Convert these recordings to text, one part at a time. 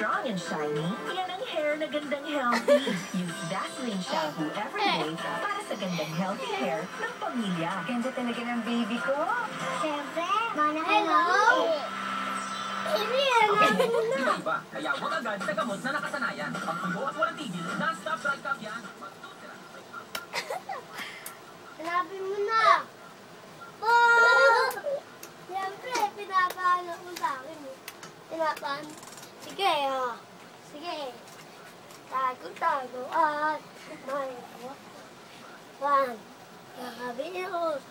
strong and shiny, yan ang hair na gandang healthy. Use Vaseline shampoo everyday para sa gandang healthy hair ng pamilya. Ganda talaga ng baby ko. Siyempre, mana hello! Hindi, Iba, kaya huwag agad sa gamot na nakasanayan. Ang tubo at walang tigil, non-stop dry cough yan. hanapin mo na. Oh! Siyempre, pinapaano mo sa akin. Pinapaano. Sige, oh. Sige. Tago. At, one. Nakabinos.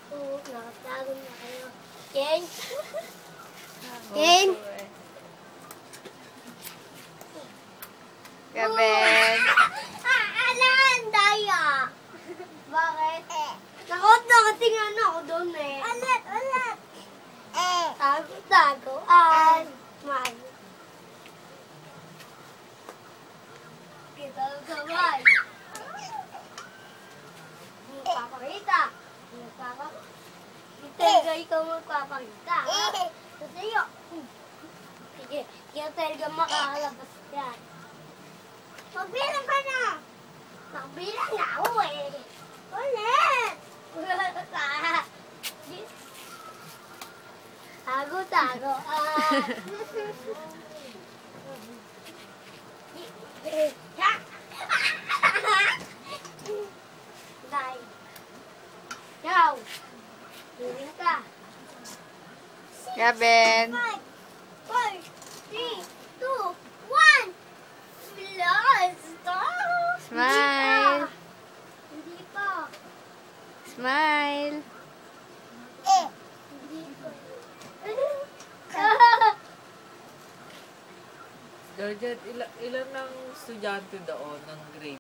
Two. Nakatago na kayo. Ken. Ken. Gaben. Alan, daya. Bakit? Nakot na kasi nga na ako doon eh. Ulit. Tago. At, man. Kita sabay. Magpapakita. Talaga ikaw magpapakita. Sa sa'yo. Sige, kaya talaga makakalabas yan. Magbilang ka na. Magbilang na ako eh. Ulit. Tago. Dai. Ciao. Bilang ka. Gaben. 5, 4, 3, 2, 1. Let's go. Smile. Hindi pa. Smile. Hindi pa. Georgette, ilan ng estudyante doon ng grade?